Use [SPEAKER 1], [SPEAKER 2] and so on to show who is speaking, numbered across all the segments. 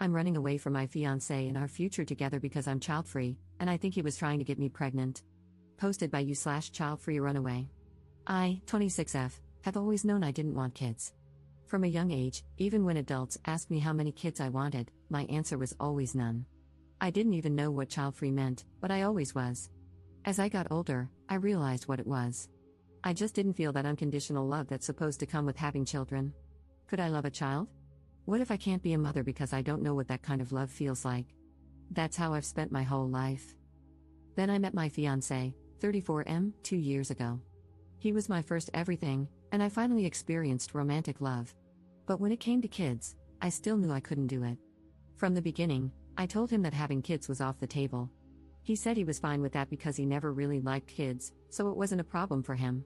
[SPEAKER 1] I'm running away from my fiancé and our future together because I'm child-free, and I think he was trying to get me pregnant. Posted by you/child-free runaway. I, 26F, have always known I didn't want kids. From a young age, even when adults asked me how many kids I wanted, my answer was always none. I didn't even know what child-free meant, but I always was. As I got older, I realized what it was. I just didn't feel that unconditional love that's supposed to come with having children. Could I love a child? What if I can't be a mother because I don't know what that kind of love feels like? That's how I've spent my whole life. Then I met my fiancé, 34M, 2 years ago. He was my first everything, and I finally experienced romantic love. But when it came to kids, I still knew I couldn't do it. From the beginning, I told him that having kids was off the table. He said he was fine with that because he never really liked kids, so it wasn't a problem for him.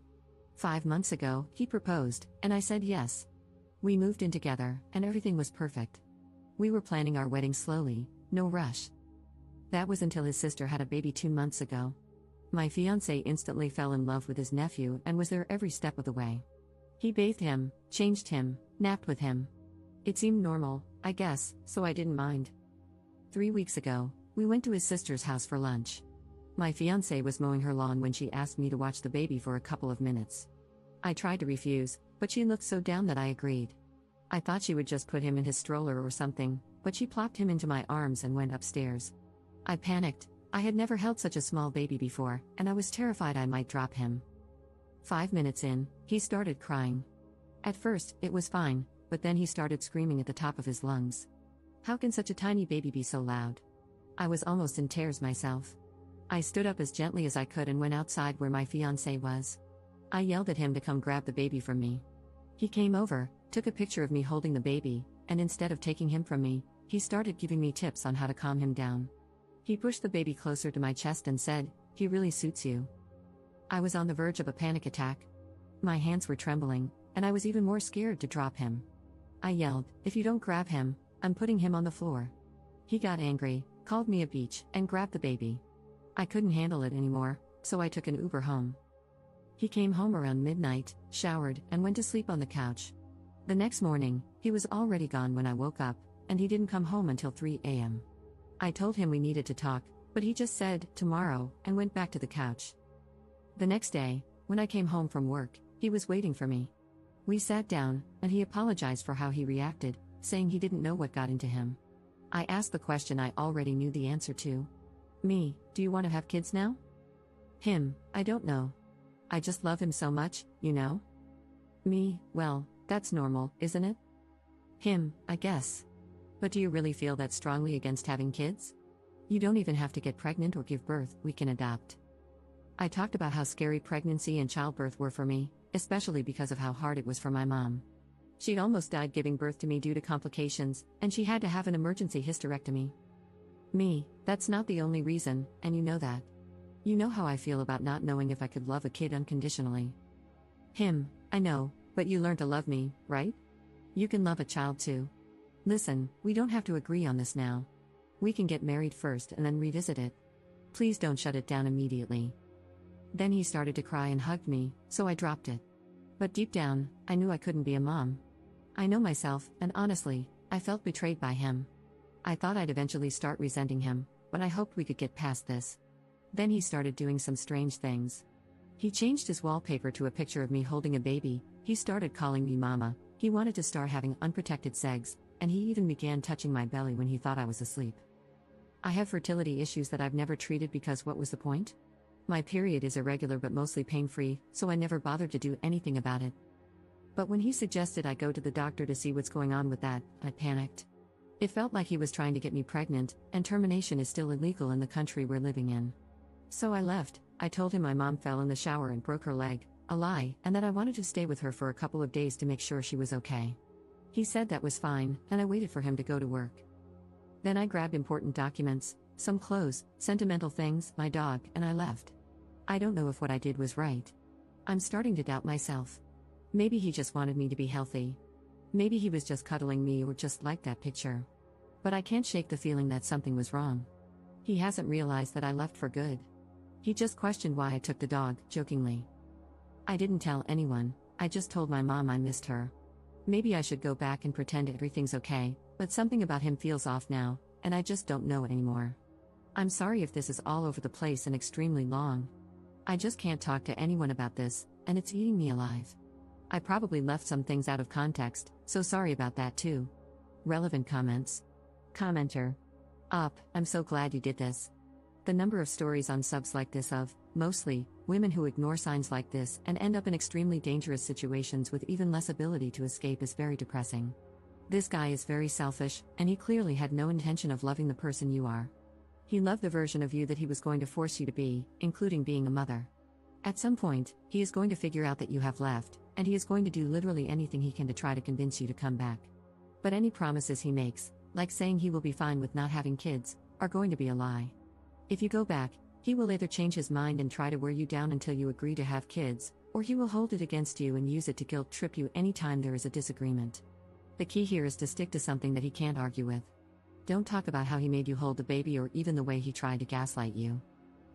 [SPEAKER 1] 5 months ago, he proposed, and I said yes. We moved in together, and everything was perfect. We were planning our wedding slowly, no rush. That was until his sister had a baby 2 months ago. My fiancé instantly fell in love with his nephew and was there every step of the way. He bathed him, changed him, napped with him. It seemed normal, I guess, so I didn't mind. 3 weeks ago, we went to his sister's house for lunch. My fiancé was mowing her lawn when she asked me to watch the baby for a couple of minutes. I tried to refuse, but she looked so down that I agreed. I thought she would just put him in his stroller or something, but she plopped him into my arms and went upstairs. I panicked. I had never held such a small baby before, and I was terrified I might drop him. 5 minutes in, he started crying. At first, it was fine, but then he started screaming at the top of his lungs. How can such a tiny baby be so loud? I was almost in tears myself. I stood up as gently as I could and went outside where my fiancé was. I yelled at him to come grab the baby from me. He came over, took a picture of me holding the baby, and instead of taking him from me, he started giving me tips on how to calm him down. He pushed the baby closer to my chest and said, "He really suits you." I was on the verge of a panic attack. My hands were trembling, and I was even more scared to drop him. I yelled, "If you don't grab him, I'm putting him on the floor." He got angry, called me a bitch, and grabbed the baby. I couldn't handle it anymore, so I took an Uber home. He came home around midnight, showered, and went to sleep on the couch. The next morning, he was already gone when I woke up, and he didn't come home until 3 a.m. I told him we needed to talk, but he just said, "Tomorrow," and went back to the couch. The next day, when I came home from work, he was waiting for me. We sat down, and he apologized for how he reacted, saying he didn't know what got into him. I asked the question I already knew the answer to. Me, do you want to have kids now? Him, I don't know. I just love him so much, you know? Me, well, that's normal, isn't it? Him, I guess. But do you really feel that strongly against having kids? You don't even have to get pregnant or give birth, we can adopt. I talked about how scary pregnancy and childbirth were for me, especially because of how hard it was for my mom. She'd almost died giving birth to me due to complications, and she had to have an emergency hysterectomy. Me, that's not the only reason, and you know that. You know how I feel about not knowing if I could love a kid unconditionally. Him, I know, but you learn to love me, right? You can love a child too. Listen, we don't have to agree on this now. We can get married first and then revisit it. Please don't shut it down immediately. Then he started to cry and hugged me, so I dropped it. But deep down, I knew I couldn't be a mom. I know myself, and honestly, I felt betrayed by him. I thought I'd eventually start resenting him, but I hoped we could get past this. Then he started doing some strange things. He changed his wallpaper to a picture of me holding a baby, he started calling me mama, he wanted to start having unprotected sex, and he even began touching my belly when he thought I was asleep. I have fertility issues that I've never treated because what was the point? My period is irregular but mostly pain-free, so I never bothered to do anything about it. But when he suggested I go to the doctor to see what's going on with that, I panicked. It felt like he was trying to get me pregnant, and termination is still illegal in the country we're living in. So I left. I told him my mom fell in the shower and broke her leg, a lie, and that I wanted to stay with her for a couple of days to make sure she was okay. He said that was fine, and I waited for him to go to work. Then I grabbed important documents, some clothes, sentimental things, my dog, and I left. I don't know if what I did was right. I'm starting to doubt myself. Maybe he just wanted me to be healthy. Maybe he was just cuddling me or just liked that picture. But I can't shake the feeling that something was wrong. He hasn't realized that I left for good. He just questioned why I took the dog, jokingly. I didn't tell anyone, I just told my mom I missed her. Maybe I should go back and pretend everything's okay, But something about him feels off now, and I just don't know it anymore. I'm sorry if this is all over the place and extremely long. I just can't talk to anyone about this, and it's eating me alive. I probably left some things out of context, so sorry about that too. Relevant comments. Commenter. I'm so glad you did this. The number of stories on subs like this of, mostly, women who ignore signs like this and end up in extremely dangerous situations with even less ability to escape is very depressing. This guy is very selfish, and he clearly had no intention of loving the person you are. He loved the version of you that he was going to force you to be, including being a mother. At some point, he is going to figure out that you have left, and he is going to do literally anything he can to try to convince you to come back. But any promises he makes, like saying he will be fine with not having kids, are going to be a lie. If you go back, he will either change his mind and try to wear you down until you agree to have kids, or he will hold it against you and use it to guilt trip you anytime there is a disagreement. The key here is to stick to something that he can't argue with. Don't talk about how he made you hold the baby or even the way he tried to gaslight you.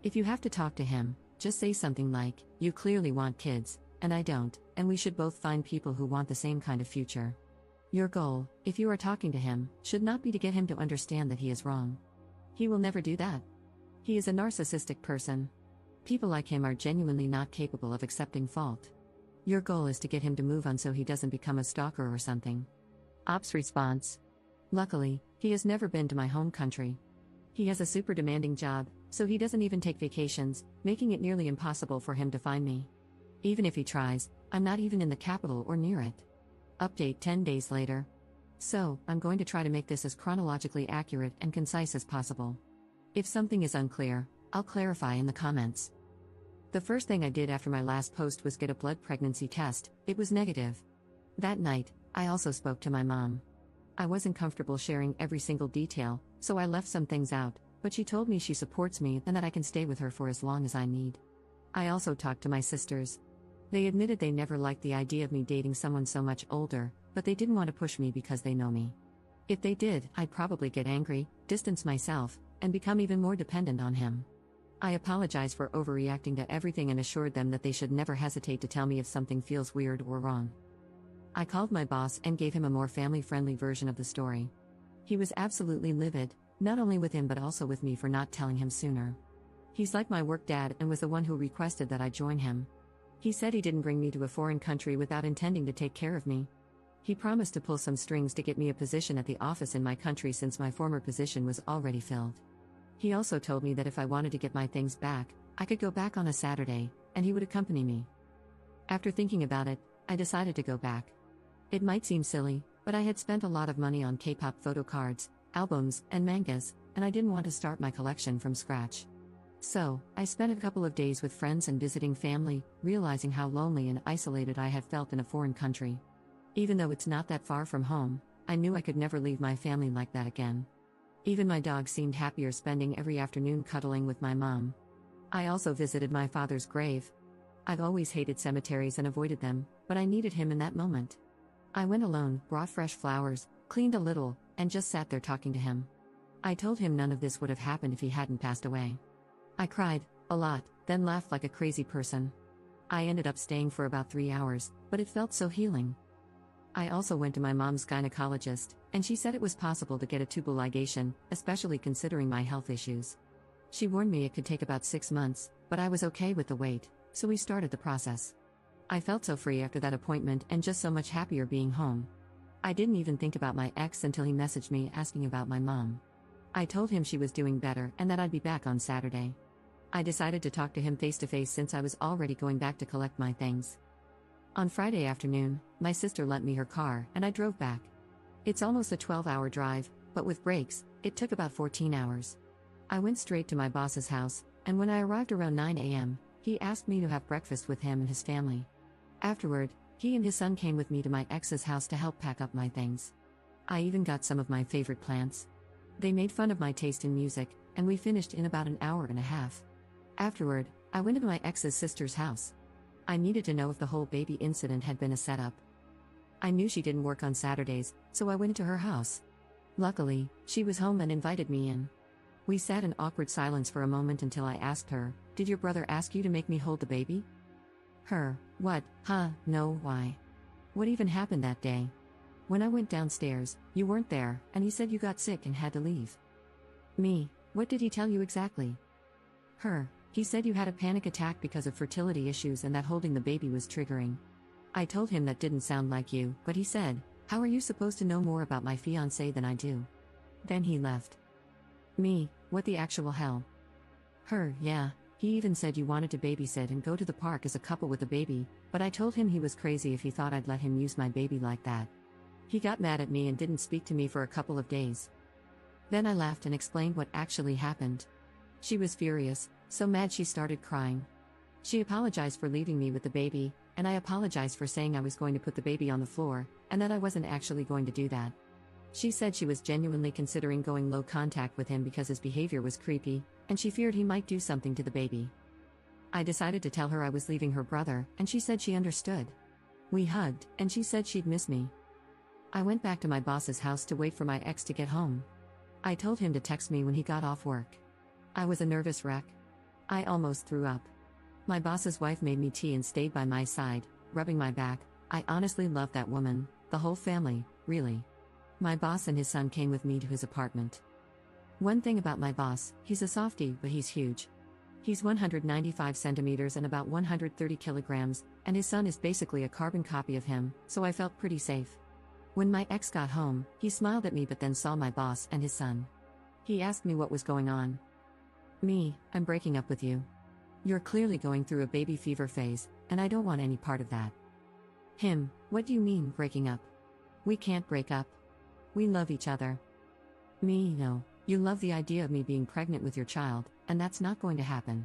[SPEAKER 1] If you have to talk to him, just say something like, "You clearly want kids, and I don't, and we should both find people who want the same kind of future." Your goal, if you are talking to him, should not be to get him to understand that he is wrong. He will never do that. He is a narcissistic person. People like him are genuinely not capable of accepting fault. Your goal is to get him to move on so he doesn't become a stalker or something. Ops response. Luckily, he has never been to my home country. He has a super demanding job, so he doesn't even take vacations, making it nearly impossible for him to find me. Even if he tries, I'm not even in the capital or near it. Update 10 days later. So, I'm going to try to make this as chronologically accurate and concise as possible. If something is unclear, I'll clarify in the comments. The first thing I did after my last post was get a blood pregnancy test. It was negative. That night, I also spoke to my mom. I wasn't comfortable sharing every single detail, so I left some things out, but she told me she supports me and that I can stay with her for as long as I need. I also talked to my sisters. They admitted they never liked the idea of me dating someone so much older, but they didn't want to push me because they know me. If they did, I'd probably get angry, distance myself, and become even more dependent on him. I apologized for overreacting to everything and assured them that they should never hesitate to tell me if something feels weird or wrong. I called my boss and gave him a more family-friendly version of the story. He was absolutely livid, not only with him but also with me for not telling him sooner. He's like my work dad and was the one who requested that I join him. He said he didn't bring me to a foreign country without intending to take care of me. He promised to pull some strings to get me a position at the office in my country since my former position was already filled. He also told me that if I wanted to get my things back, I could go back on a Saturday, and he would accompany me. After thinking about it, I decided to go back. It might seem silly, but I had spent a lot of money on K-pop photo cards, albums, and mangas, and I didn't want to start my collection from scratch. So, I spent a couple of days with friends and visiting family, realizing how lonely and isolated I had felt in a foreign country. Even though it's not that far from home, I knew I could never leave my family like that again. Even my dog seemed happier spending every afternoon cuddling with my mom. I also visited my father's grave. I've always hated cemeteries and avoided them, but I needed him in that moment. I went alone, brought fresh flowers, cleaned a little, and just sat there talking to him. I told him none of this would have happened if he hadn't passed away. I cried, a lot, then laughed like a crazy person. I ended up staying for about 3 hours, but it felt so healing. I also went to my mom's gynecologist, and she said it was possible to get a tubal ligation, especially considering my health issues. She warned me it could take about 6 months, but I was okay with the wait, so we started the process. I felt so free after that appointment and just so much happier being home. I didn't even think about my ex until he messaged me asking about my mom. I told him she was doing better and that I'd be back on Saturday. I decided to talk to him face to face since I was already going back to collect my things. On Friday afternoon, my sister lent me her car and I drove back. It's almost a 12-hour drive, but with breaks, it took about 14 hours. I went straight to my boss's house, and when I arrived around 9 a.m., he asked me to have breakfast with him and his family. Afterward, he and his son came with me to my ex's house to help pack up my things. I even got some of my favorite plants. They made fun of my taste in music, and we finished in about an hour and a half. Afterward, I went to my ex's sister's house. I needed to know if the whole baby incident had been a setup. I knew she didn't work on Saturdays, so I went into her house. Luckily, she was home and invited me in. We sat in awkward silence for a moment until I asked her, "Did your brother ask you to make me hold the baby?" Her, "What, huh, no, why? What even happened that day?" When I went downstairs, you weren't there, and he said you got sick and had to leave. Me, what did he tell you exactly? Her, he said you had a panic attack because of fertility issues and that holding the baby was triggering. I told him that didn't sound like you, but he said, how are you supposed to know more about my fiancé than I do? Then he left. Me, what the actual hell? Her, yeah, he even said you wanted to babysit and go to the park as a couple with a baby, but I told him he was crazy if he thought I'd let him use my baby like that. He got mad at me and didn't speak to me for a couple of days. Then I laughed and explained what actually happened. She was furious, so mad she started crying. She apologized for leaving me with the baby, and I apologized for saying I was going to put the baby on the floor, and that I wasn't actually going to do that. She said she was genuinely considering going low contact with him because his behavior was creepy, and she feared he might do something to the baby. I decided to tell her I was leaving her brother, and she said she understood. We hugged, and she said she'd miss me. I went back to my boss's house to wait for my ex to get home. I told him to text me when he got off work. I was a nervous wreck. I almost threw up. My boss's wife made me tea and stayed by my side, rubbing my back. I honestly loved that woman, the whole family, really. My boss and his son came with me to his apartment. One thing about my boss, he's a softie, but he's huge. He's 195 centimeters and about 130 kilograms, and his son is basically a carbon copy of him, so I felt pretty safe. When my ex got home, he smiled at me but then saw my boss and his son. He asked me what was going on. Me, I'm breaking up with you. You're clearly going through a baby fever phase, and I don't want any part of that. Him, what do you mean, breaking up? We can't break up. We love each other. Me, no, you love the idea of me being pregnant with your child, and that's not going to happen.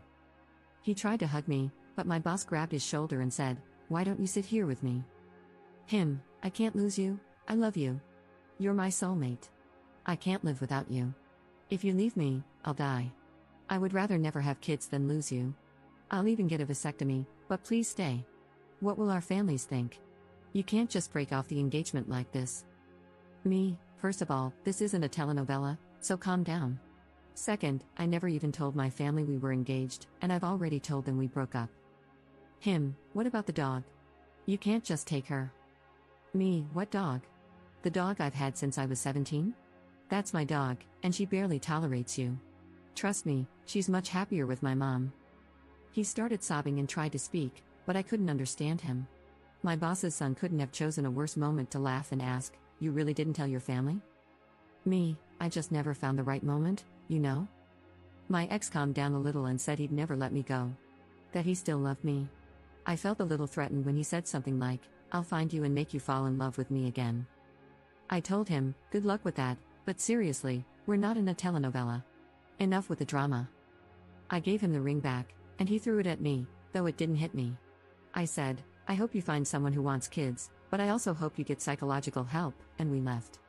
[SPEAKER 1] He tried to hug me, but my boss grabbed his shoulder and said, why don't you sit here with me? Him, I can't lose you, I love you. You're my soulmate. I can't live without you. If you leave me, I'll die. I would rather never have kids than lose you. I'll even get a vasectomy, but please stay. What will our families think? You can't just break off the engagement like this. Me, first of all, this isn't a telenovela, so calm down. Second, I never even told my family we were engaged, and I've already told them we broke up. Him, what about the dog? You can't just take her. Me, what dog? The dog I've had since I was 17? That's my dog, and she barely tolerates you. Trust me, she's much happier with my mom. He started sobbing and tried to speak, but I couldn't understand him. My boss's son couldn't have chosen a worse moment to laugh and ask, you really didn't tell your family? Me, I just never found the right moment, you know? My ex calmed down a little and said he'd never let me go. That he still loved me. I felt a little threatened when he said something like, I'll find you and make you fall in love with me again. I told him, good luck with that, but seriously, we're not in a telenovela. Enough with the drama. I gave him the ring back, and he threw it at me, though it didn't hit me. I said, I hope you find someone who wants kids, but I also hope you get psychological help, and we left.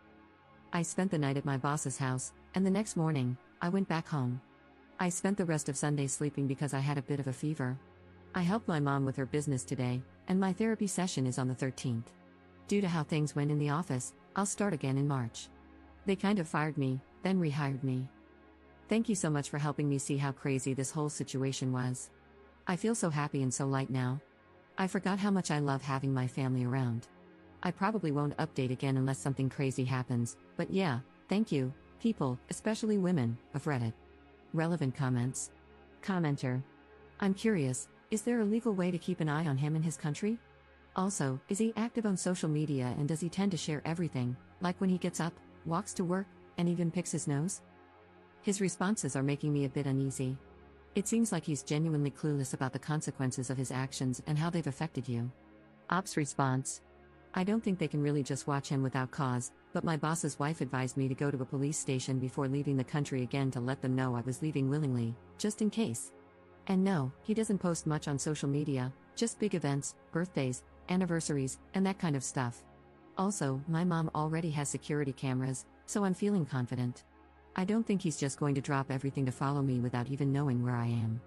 [SPEAKER 1] I spent the night at my boss's house, and the next morning, I went back home. I spent the rest of Sunday sleeping because I had a bit of a fever. I helped my mom with her business today, and my therapy session is on the 13th. Due to how things went in the office, I'll start again in March. They kind of fired me, then rehired me. Thank you so much for helping me see how crazy this whole situation was. I feel so happy and so light now. I forgot how much I love having my family around. I probably won't update again unless something crazy happens, but yeah, thank you, people, especially women, of Reddit. Relevant comments. Commenter. I'm curious, is there a legal way to keep an eye on him in his country? Also, is he active on social media and does he tend to share everything, like when he gets up, walks to work, and even picks his nose? His responses are making me a bit uneasy. It seems like he's genuinely clueless about the consequences of his actions and how they've affected you. Ops response. I don't think they can really just watch him without cause, but my boss's wife advised me to go to a police station before leaving the country again to let them know I was leaving willingly, just in case. And no, he doesn't post much on social media, just big events, birthdays, anniversaries, and that kind of stuff. Also, my mom already has security cameras, so I'm feeling confident. I don't think he's just going to drop everything to follow me without even knowing where I am.